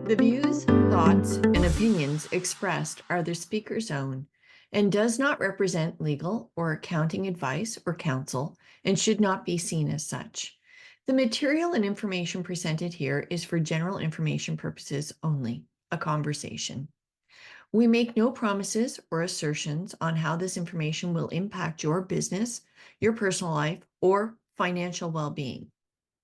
The views, thoughts, and opinions expressed are the speaker's own and does not represent legal or accounting advice or counsel and should not be seen as such. The material and information presented here is for general information purposes only, a conversation. We make no promises or assertions on how this information will impact your business, your personal life, or financial well-being.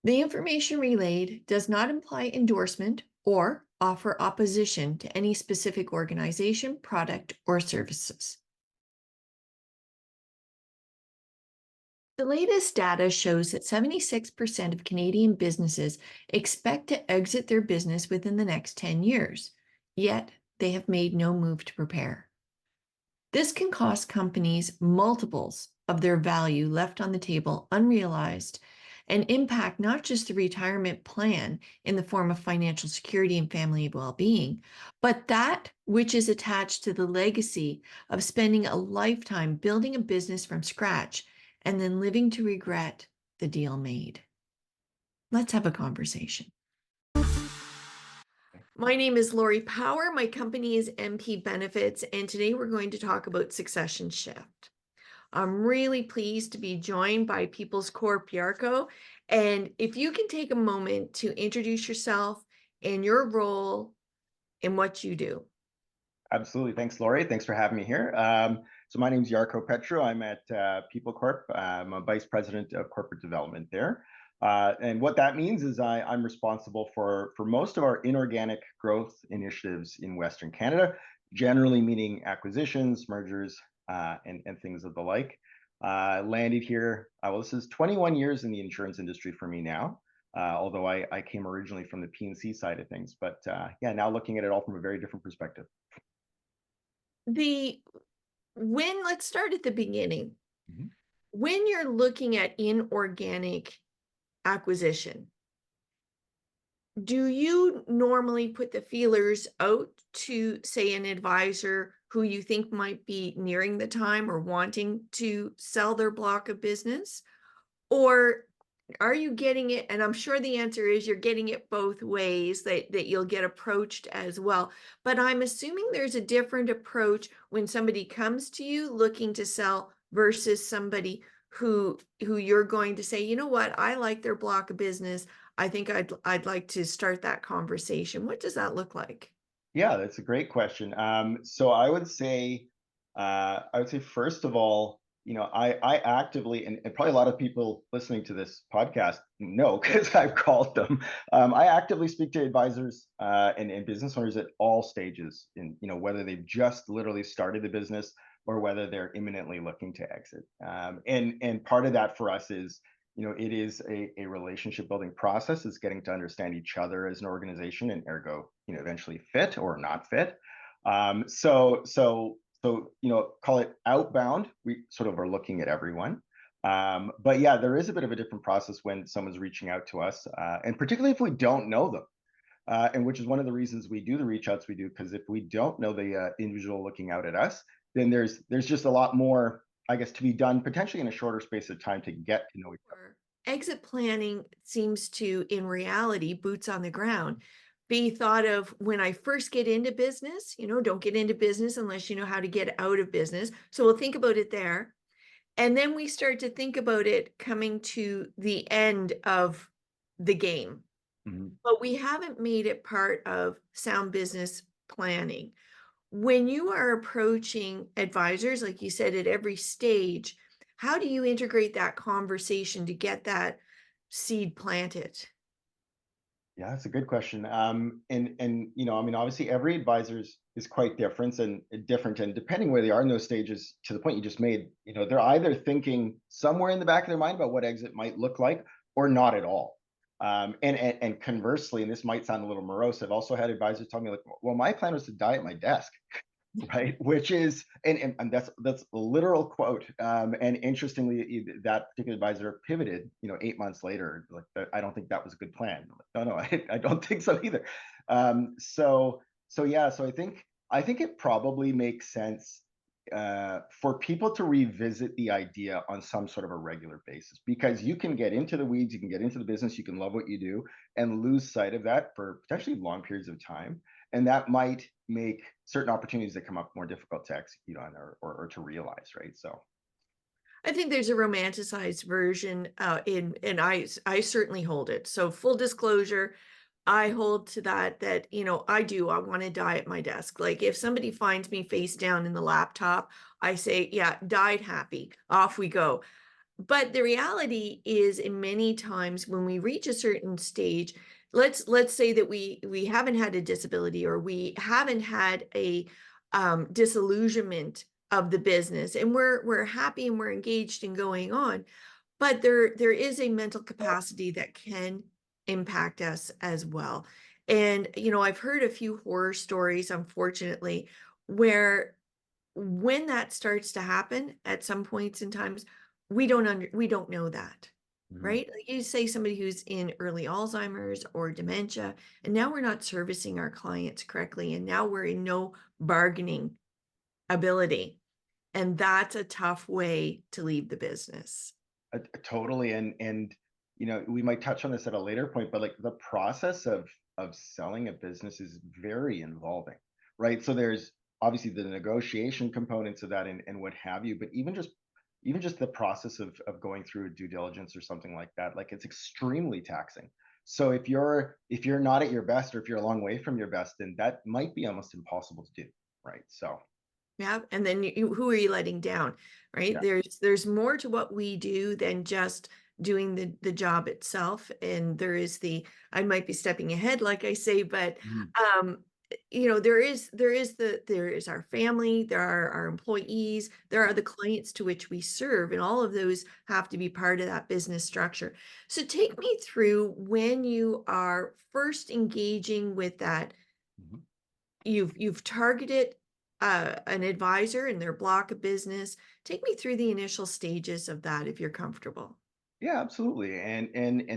The information relayed does not imply endorsement or offer opposition to any specific organization, product, or services. The latest data shows that 76% of Canadian businesses expect to exit their business within the next 10 years, yet they have made no move to prepare. This can cost companies multiples of their value left on the table unrealized and impact not just the retirement plan in the form of financial security and family well-being, but that which is attached to the legacy of spending a lifetime building a business from scratch and then living to regret the deal made. Let's have a conversation. My name is Lori Power. My company is MP Benefits, and today we're going to talk about succession shift. I'm really pleased to be joined by People's Corp Yarko. And if you can take a moment to introduce yourself and your role and what you do. Absolutely. Thanks, Lori. Thanks for having me here. So my name is Yarko Petriw. I'm at People Corp. I'm a vice president of corporate development there. And what that means is I'm responsible for most of our inorganic growth initiatives in Western Canada, generally meaning acquisitions, mergers, and things of the like. Landed here, well, this is 21 years in the insurance industry for me now. Although I came originally from the P&C side of things, but yeah, now looking at it all from a very different perspective. Let's start at the beginning. Mhm. When you're looking at inorganic acquisition, do you normally put the feelers out to, say, an advisor who you think might be nearing the time or wanting to sell their block of business? Or are you getting it? And I'm sure the answer is you're getting it both ways, that you'll get approached as well. But I'm assuming there's a different approach when somebody comes to you looking to sell versus somebody who you're going to say, you know what, I like their block of business. I think I'd like to start that conversation. What does that look like? Yeah, that's a great question. So I would say first of all, I actively, and probably a lot of people listening to this podcast know because I've called them. I actively speak to advisors and business owners at all stages, in whether they've just literally started the business or whether they're imminently looking to exit. And part of that for us is, it is a relationship building process. It's getting to understand each other as an organization and ergo, eventually fit or not fit. So call it outbound. We sort of are looking at everyone. But yeah, there is a bit of a different process when someone's reaching out to us, and particularly if we don't know them, and which is one of the reasons we do the reach outs we do, because if we don't know the individual looking out at us, then there's just a lot more, I guess, to be done potentially in a shorter space of time to get to know each other. Or exit planning seems to, in reality, boots on the ground, be thought of when I first get into business. Don't get into business unless you know how to get out of business. So we'll think about it there. And then we start to think about it coming to the end of the game. Mhm. But we haven't made it part of sound business planning. When you are approaching advisors, like you said, at every stage, how do you integrate that conversation to get that seed planted? Yeah, that's a good question. And I mean, obviously, every advisor is quite different, and depending where they are in those stages, to the point you just made, they're either thinking somewhere in the back of their mind about what exit might look like, or not at all. And conversely, and this might sound a little morose, I've also had advisors tell me like, well, my plan was to die at my desk. Right, which is, and that's a literal quote. And interestingly, that particular advisor pivoted 8 months later, like, I don't think that was a good plan. I'm like, no, I don't think so either. So yeah, so I think it probably makes sense for people to revisit the idea on some sort of a regular basis, because you can get into the weeds, you can get into the business, you can love what you do and lose sight of that for potentially long periods of time. And that might make certain opportunities that come up more difficult to execute on, or to realize, right? So, I think there's a romanticized version, and I certainly hold it. So full disclosure, I hold to that, I wanna die at my desk. Like, if somebody finds me face down in the laptop, I say, "Yeah, died happy, off we go." But the reality is, in many times when we reach a certain stage, let's say that we haven't had a disability, or we haven't had a disillusionment of the business, and we're happy and we're engaged and going on, but there is a mental capacity that can impact us as well. And I've heard a few horror stories, unfortunately, where when that starts to happen at some points in times, we don't know that, mhm. right? Like, you say somebody who's in early Alzheimer's or dementia, and now we're not servicing our clients correctly, and now we're in no bargaining ability, and that's a tough way to leave the business. Totally. And we might touch on this at a later point, but like the process of selling a business is very involving, right? So there's obviously the negotiation components of that, and what have you, but even just the process of going through due diligence or something like that, like it's extremely taxing. So if you're not at your best, or if you're a long way from your best, then that might be almost impossible to do, right? So Yeah, and then who are you letting down, right? yeah. There's more to what we do than just doing the job itself. And there is I might be stepping ahead, like I say, but Mhm. there is our family, there are our employees, there are the clients to which we serve, and all of those have to be part of that business structure. So take me through when you are first engaging with that. Mhm. You've targeted, an advisor in their block of business. Take me through the initial stages of that if you're comfortable. Yeah, absolutely. And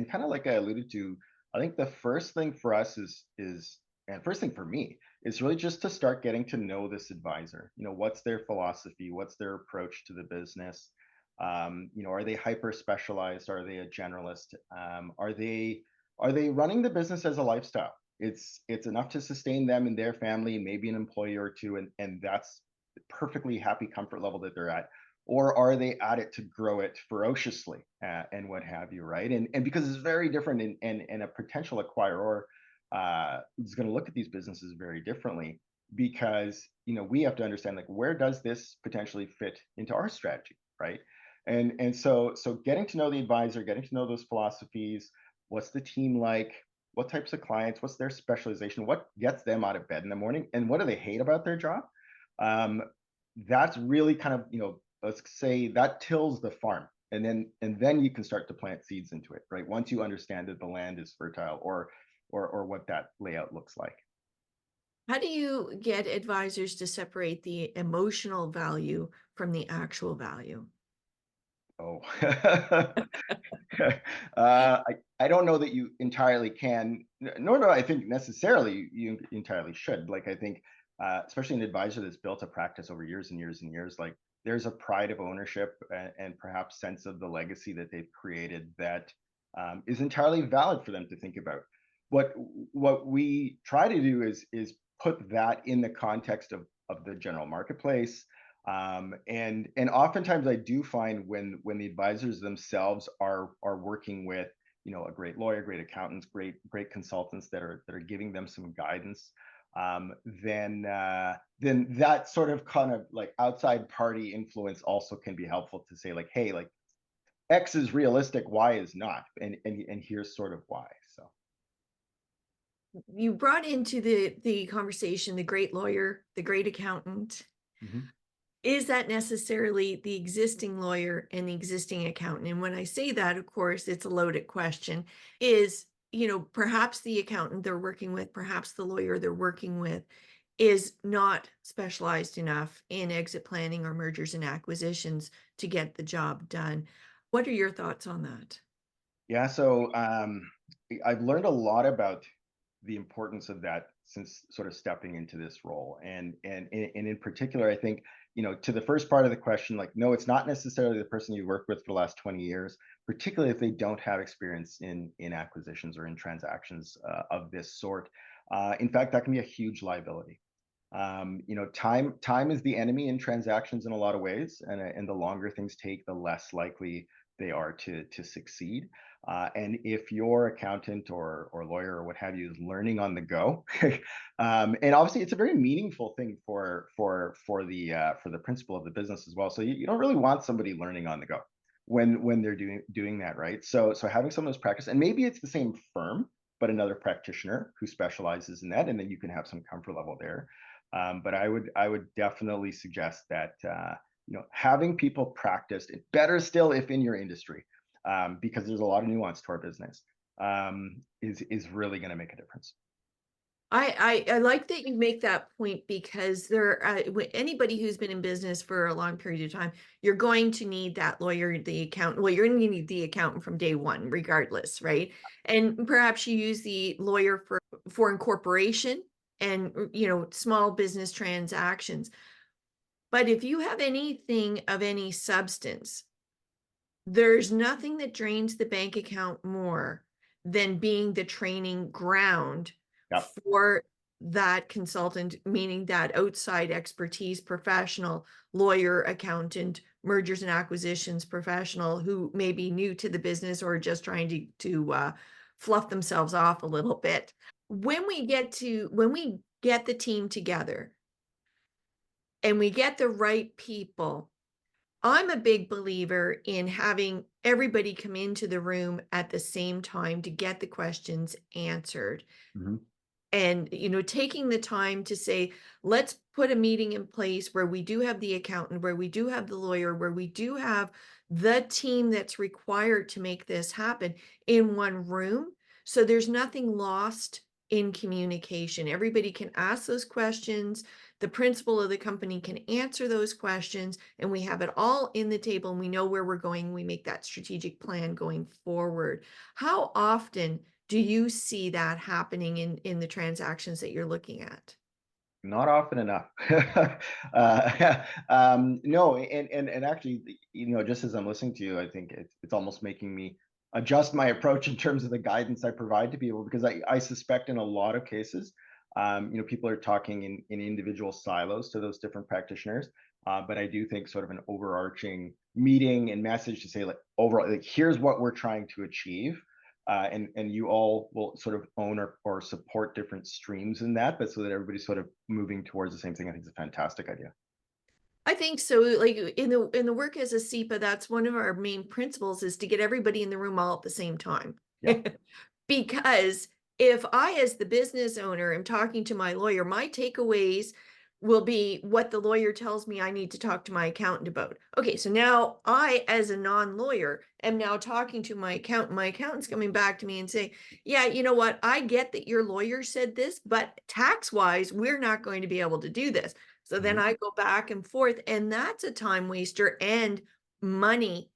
kind of like I alluded to, I think the first thing for us is and first thing for me is really just to start getting to know this advisor. What's their philosophy? What's their approach to the business? Are they hyper specialized? Are they a generalist? Are they running the business as a lifestyle? It's enough to sustain them and their family, maybe an employee or two, and that's the perfectly happy comfort level that they're at. Or are they at it to grow it ferociously, and what have you, right? And because it's very different, and a potential acquirer is going to look at these businesses very differently, because we have to understand, like, where does this potentially fit into our strategy, right? And so getting to know the advisor, getting to know those philosophies, what's the team like, what types of clients, what's their specialization, what gets them out of bed in the morning, and what do they hate about their job. um, that's really kind of, let's say, that tills the farm, and then you can start to plant seeds into it, right? Once you understand that the land is fertile, or what that layout looks like. How do you get advisors to separate the emotional value from the actual value? Oh. I don't know that you entirely can, nor do I think necessarily you entirely should. Like, I think, especially an advisor that's built a practice over years and years and years, like, there's a pride of ownership, and perhaps sense of the legacy that they've created that, is entirely valid for them to think about. What we try to do is put that in the context of the general marketplace. And oftentimes I do find, when the advisors themselves are working with, a great lawyer, great accountants, great consultants that are giving them some guidance, then that sort of kind of like outside party influence also can be helpful to say, like, hey, like, X is realistic, Y is not, and here's sort of why. So. You brought into the conversation the great lawyer, the great accountant. Mhm. Is that necessarily the existing lawyer and the existing accountant? And when I say that, of course, it's a loaded question. Perhaps the accountant they're working with, perhaps the lawyer they're working with is not specialized enough in exit planning or mergers and acquisitions to get the job done. What are your thoughts on that? Yeah, so I've learned a lot about the importance of that since sort of stepping into this role. And in particular, I think, to the first part of the question, like, no, it's not necessarily the person you worked with for the last 20 years, particularly if they don't have experience in acquisitions or in transactions of this sort. In fact, that can be a huge liability. Time is the enemy in transactions in a lot of ways, and the longer things take, the less likely they are to succeed. And if your accountant or lawyer or what have you is learning on the go, and obviously it's a very meaningful thing for the principle of the business as well. So you don't really want somebody learning on the go when they're doing that, right? So having someone who's practiced, and maybe it's the same firm but another practitioner who specializes in that, and then you can have some comfort level there. But I would definitely suggest that having people practiced, better still if in your industry, because there's a lot of nuance to our business, is really going to make a difference. I like that you make that point, because anybody who's been in business for a long period of time, you're going to need that lawyer, the accountant. Well, you're going to need the accountant from day one, regardless, right? And perhaps you use the lawyer for incorporation and small business transactions. But if you have anything of any substance, there's nothing that drains the bank account more than being the training ground Yep. for that consultant, meaning that outside expertise professional, lawyer, accountant, mergers and acquisitions professional who may be new to the business or just trying to fluff themselves off a little bit. When we get the team together and we get the right people, I'm a big believer in having everybody come into the room at the same time to get the questions answered. Mhm. And, taking the time to say, let's put a meeting in place where we do have the accountant, where we do have the lawyer, where we do have the team that's required to make this happen in one room. So there's nothing lost in communication. Everybody can ask those questions. The principal of the company can answer those questions, and we have it all in the table and we know where we're going. We make that strategic plan going forward. How often do you see that happening in the transactions that you're looking at? Not often enough. No, and actually, just as I'm listening to you, I think it's almost making me adjust my approach in terms of the guidance I provide to people, because I suspect in a lot of cases, people are talking in individual silos to those different practitioners. But I do think sort of an overarching meeting and message to say, like, overall, like, here's what we're trying to achieve. And you all will sort of own or support different streams in that, but so that everybody's sort of moving towards the same thing, I think is a fantastic idea. I think so. Like in the work as a SEPA, that's one of our main principles, is to get everybody in the room all at the same time. Yeah. Because if I, as the business owner, am talking to my lawyer, my takeaways will be what the lawyer tells me I need to talk to my accountant about. Okay, so now I, as a non-lawyer, am now talking to my accountant. My accountant's coming back to me and saying, yeah, you know what? I get that your lawyer said this, but tax-wise, we're not going to be able to do this. So then Mhm. I go back and forth, and that's a time waster and money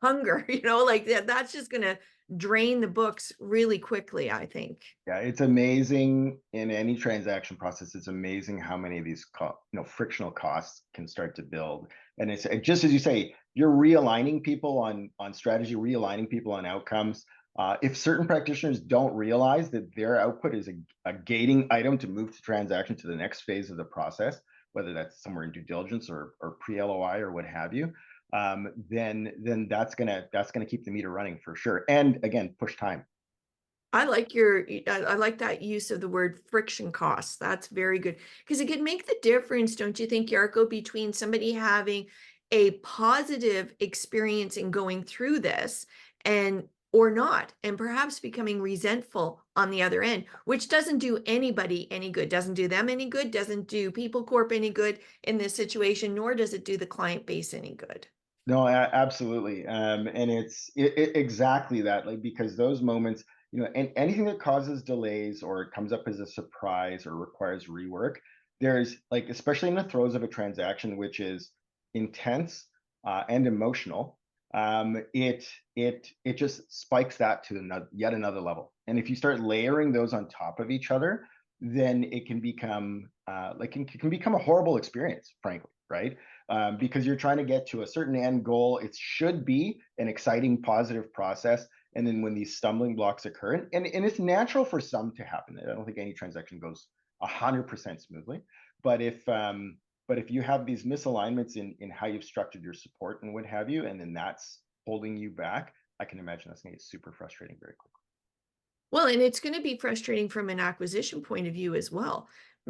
hunger, like that's just going to drain the books really quickly, I think. Yeah, it's amazing in any transaction process. It's amazing how many of these frictional costs can start to build. And it's just as you say, you're realigning people on strategy, realigning people on outcomes. If certain practitioners don't realize that their output is a gating item to move to transaction to the next phase of the process, whether that's somewhere in due diligence or pre-LOI or what have you, then that's gonna keep the meter running for sure. And again, push time. I like that use of the word friction costs. That's very good, because it can make the difference, don't you think, Yarko, between somebody having a positive experience in going through this and or not, and perhaps becoming resentful on the other end, which doesn't do anybody any good, doesn't do them any good, doesn't do People Corp any good in this situation, nor does it do the client base any good. No, absolutely. And it's exactly that, like, because those moments, and anything that causes delays or it comes up as a surprise or requires rework, there's, like, especially in the throes of a transaction, which is intense and emotional. it just spikes that to yet another level. And if you start layering those on top of each other, then it can become it can become a horrible experience, frankly, right? Because you're trying to get to a certain end goal. It should be an exciting, positive process. And then when these stumbling blocks occur, and it's natural for some to happen. I don't think any transaction goes 100% smoothly. But if you have these misalignments in how you've structured your support and what have you, and then that's holding you back, I can imagine that's going to get super frustrating very quickly. Well, and it's going to be frustrating from an acquisition point of view as well,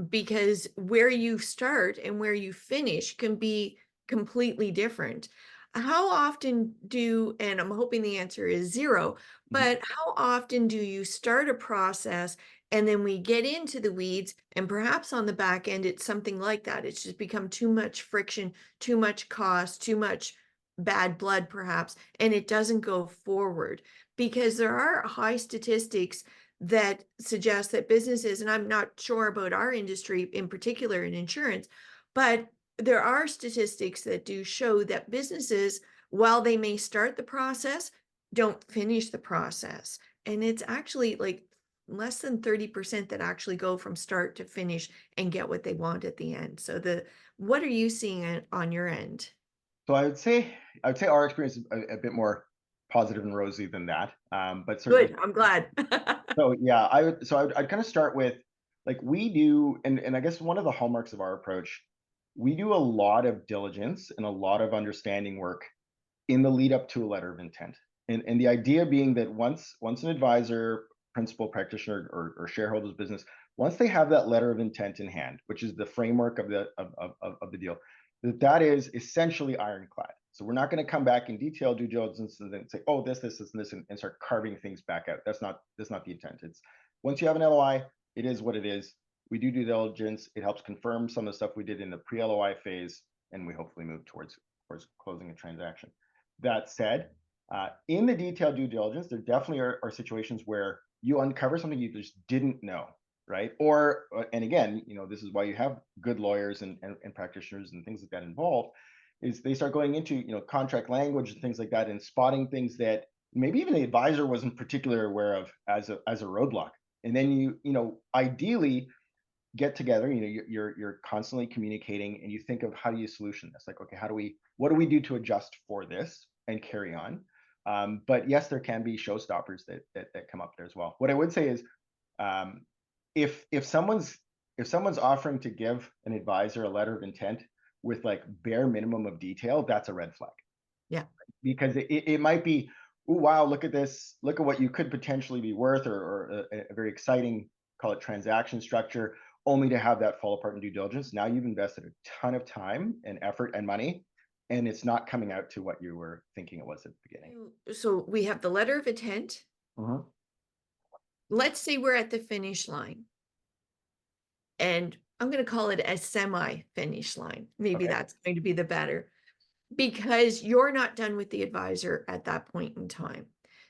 because where you start and where you finish can be completely different. How often and I'm hoping the answer is zero, Mhm. but how often do you start a process and then we get into the weeds and perhaps on the back end, it's something like that. It's just become too much friction, too much cost, too much bad blood, perhaps, and it doesn't go forward because there are high statistics that suggest that businesses, and I'm not sure about our industry in particular in insurance, but there are statistics that do show that businesses, while they may start the process, don't finish the process. And it's actually like less than 30% that actually go from start to finish and get what they want at the end. So what are you seeing on your end? So I would say our experience is a bit more positive and rosy than that. But certainly, Good, I'm glad. so yeah, I'd kind of start with like we do, and I guess one of the hallmarks of our approach, we do a lot of diligence and a lot of understanding work in the lead up to a letter of intent. And the idea being that once an advisor, principal practitioner, or shareholder's business, once they have that letter of intent in hand, which is the framework of the deal, that is essentially ironclad. So we're not going to come back in detail due diligence and then say, oh, this, and this, and start carving things back out. That's not the intent. It's once you have an LOI, it is what it is. We do due diligence. It helps confirm some of the stuff we did in the pre-LOI phase, and we hopefully move towards closing a transaction. That said, in the detailed due diligence, there definitely are situations where you uncover something you just didn't know, right? Or, and again, this is why you have good lawyers and practitioners and things like that involved, is they start going into, contract language and things like that and spotting things that maybe even the advisor wasn't particularly aware of as a roadblock. And then ideally get together, you're constantly communicating and you think of how do you solution this? Like, okay, what do we do to adjust for this and carry on? But yes, there can be showstoppers that come up there as well. What I would say is, um, if someone's offering to give an advisor a letter of intent with like bare minimum of detail, that's a red flag, Yeah. because it might be, oh wow, look at this, look at what you could potentially be worth, or a very exciting, call it transaction structure, only to have that fall apart in due diligence. Now you've invested a ton of time and effort and money, and it's not coming out to what you were thinking it was at the beginning. So we have the letter of intent. Mhm. Let's say we're at the finish line, and I'm going to call it a semi finish line. Maybe Okay. that's going to be the better because you're not done with the advisor at that point in time.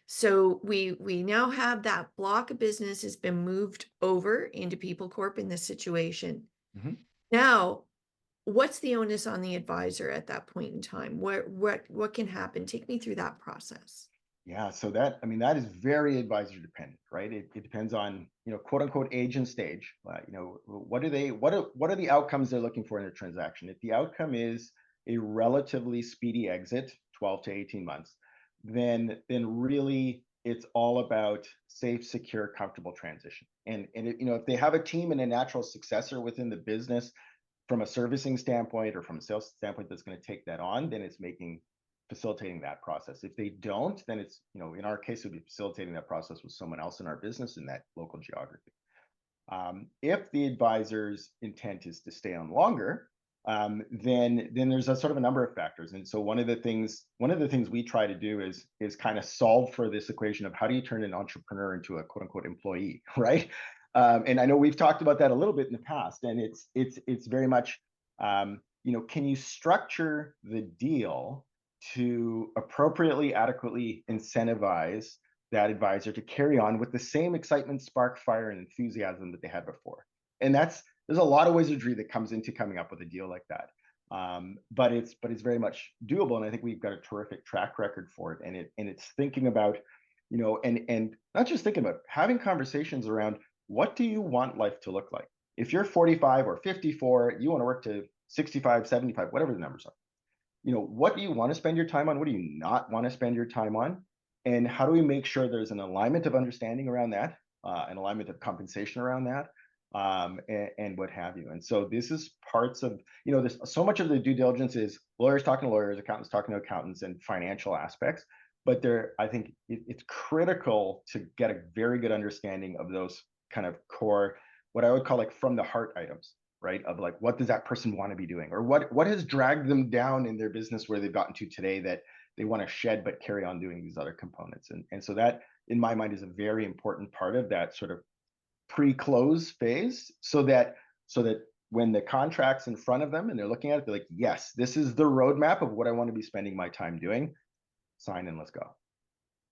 So we now have that block of business has been moved over into People Corp in this situation. Mhm. Now, what's the onus on the advisor at that point in time? What can happen? Take me through that process. Yeah, so that is very advisor dependent, right? It depends on, quote unquote age and stage. What are the outcomes they're looking for in a transaction? If the outcome is a relatively speedy exit, 12 to 18 months, then really it's all about safe, secure, comfortable transition. And if they have a team and a natural successor within the business from a servicing standpoint or from a sales standpoint that's going to take that on, then it's facilitating that process. If they don't, then it's, in our case, it would be facilitating that process with someone else in our business in that local geography. If the advisor's intent is to stay on longer, then there's a sort of a number of factors. And so one of the things we try to do is kind of solve for this equation of how do you turn an entrepreneur into a quote unquote employee, right? And I know we've talked about that a little bit in the past, and it's very much, can you structure the deal to appropriately, adequately incentivize that advisor to carry on with the same excitement, spark, fire, and enthusiasm that they had before? And there's a lot of wizardry that comes into coming up with a deal like that. But it's very much doable, and I think we've got a terrific track record for it. And it's thinking about, and not just thinking about, having conversations around, what do you want life to look like? If you're 45 or 54, you want to work to 65, 75, whatever the numbers are. What do you want to spend your time on? What do you not want to spend your time on? And how do we make sure there's an alignment of understanding around that, an alignment of compensation around that, and what have you. And so this is parts of, this, so much of the due diligence is lawyers talking to lawyers, accountants talking to accountants, and financial aspects. But I think it's critical to get a very good understanding of those kind of core, what I would call like from the heart items, right? Of like, what does that person want to be doing, or what has dragged them down in their business where they've gotten to today, that they want to shed but carry on doing these other components. And so that, in my mind, is a very important part of that sort of pre-close phase, so that when the contract's in front of them and they're looking at it, they're like, yes, this is the roadmap of what I want to be spending my time doing. Sign and let's go.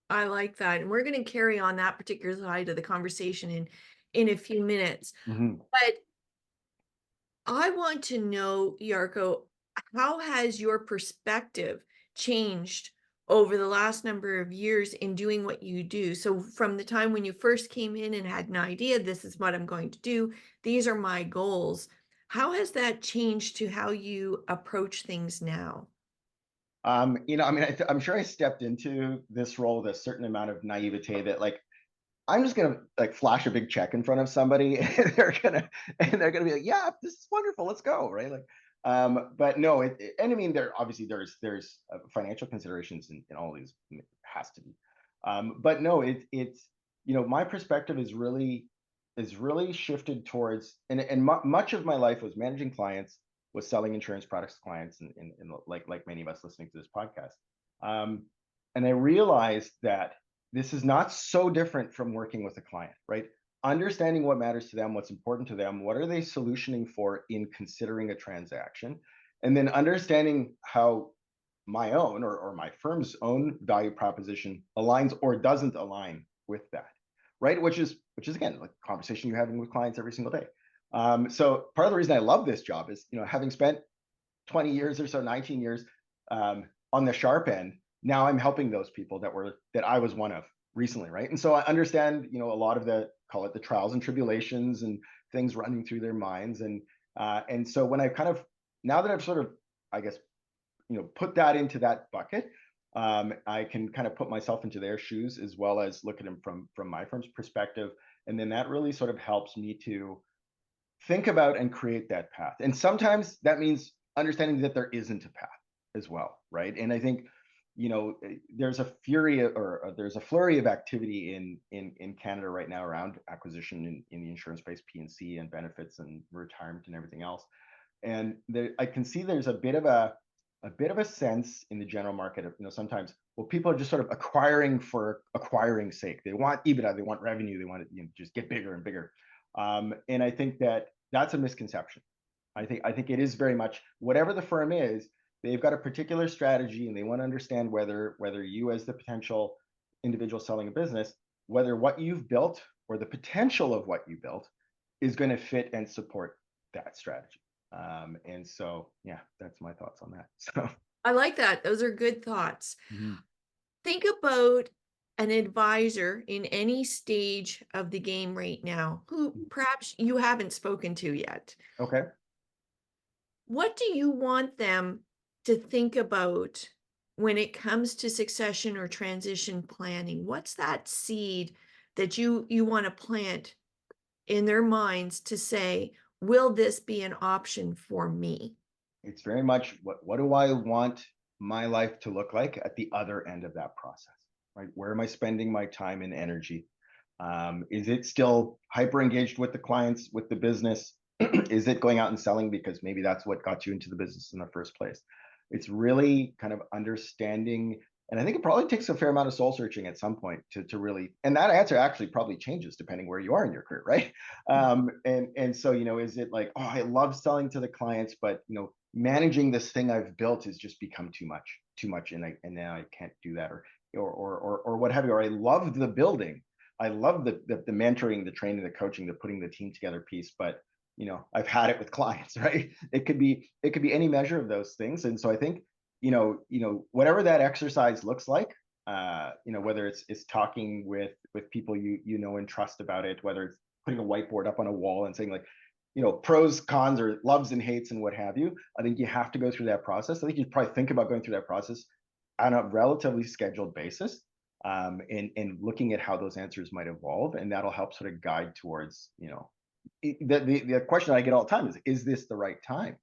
I like that. And we're going to carry on that particular side of the conversation in a few minutes. Mhm. But I want to know, Yarko, how has your perspective changed over the last number of years in doing what you do? So, from the time when you first came in and had an idea, this is what I'm going to do, these are my goals. How has that changed to how you approach things now? I mean, I'm sure I stepped into this role with a certain amount of naivete that, like, I'm just gonna like flash a big check in front of somebody, and they're gonna be like, yeah, this is wonderful, let's go, right? Like, but no, and I mean, there's financial considerations in all these, it has to be, but no, it's, my perspective is really shifted towards, and much of my life was managing clients, was selling insurance products to clients, and like many of us listening to this podcast, um, and I realized that this is not so different from working with a client, right? Understanding what matters to them, what's important to them, what are they solutioning for in considering a transaction, and then understanding how my own, or my firm's own value proposition aligns or doesn't align with that, right? Which is again, like a conversation you're having with clients every single day. So part of the reason I love this job is, having spent 20 years or so, 19 years, on the sharp end, now I'm helping those people that I was one of recently, right? And so I understand, a lot of the, call it the trials and tribulations and things running through their minds. And so when I kind of, now that I've sort of, I guess, put that into that bucket, I can kind of put myself into their shoes, as well as look at them from my firm's perspective. And then that really sort of helps me to think about and create that path. And sometimes that means understanding that there isn't a path as well, right? And I think, there's a there's a flurry of activity in Canada right now around acquisition in the insurance space, P&C and benefits and retirement and everything else. And I can see there's a bit of a sense in the general market of, sometimes, well, people are just sort of acquiring for acquiring sake. They want EBITDA, they want revenue, they want to, just get bigger and bigger. And I think that's a misconception. I think it is very much, whatever the firm is, they've got a particular strategy, and they want to understand whether you, as the potential individual selling a business, whether what you've built or the potential of what you built is going to fit and support that strategy. And so, yeah, that's my thoughts on that. So, I like that. Those are good thoughts. mhm. Think about an advisor in any stage of the game right now who perhaps you haven't spoken to yet. Okay. What do you want them to think about when it comes to succession or transition planning? What's that seed that you want to plant in their minds to say, will this be an option for me? It's very much, what do I want my life to look like at the other end of that process, right? Where am I spending my time and energy? Is it still hyper engaged with the clients, with the business? Is it going out and selling because maybe that's what got you into the business in the first place? It's really kind of understanding, and I think it probably takes a fair amount of soul searching at some point to really, and that answer actually probably changes depending where you are in your career, right? And so, is it like, oh, I love selling to the clients, but managing this thing I've built has just become too much, and now I can't do that, or what have you. Or I love the building, I love the mentoring, the training, the coaching, the putting the team together piece, but I've had it with clients, right? It could be any measure of those things. And so I think, whatever that exercise looks like, whether it's talking with people you know and trust about it, whether it's putting a whiteboard up on a wall and saying like, pros, cons, or loves and hates and what have you. I think you have to go through that process. I think you probably think about going through that process on a relatively scheduled basis, and looking at how those answers might evolve, and that'll help sort of guide towards, the question I get all the time is this the right time,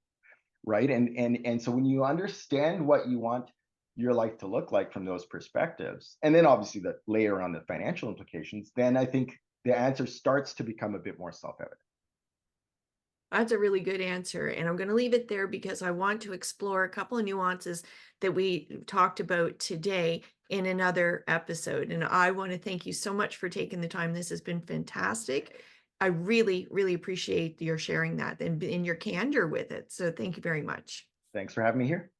right? And so when you understand what you want your life to look like from those perspectives, and then obviously the layer on the financial implications, then I think the answer starts to become a bit more self-evident. That's a really good answer. And I'm going to leave it there because I want to explore a couple of nuances that we talked about today in another episode. And I want to thank you so much for taking the time. This has been fantastic. I really, really appreciate your sharing that and your candor with it. So thank you very much. Thanks for having me here.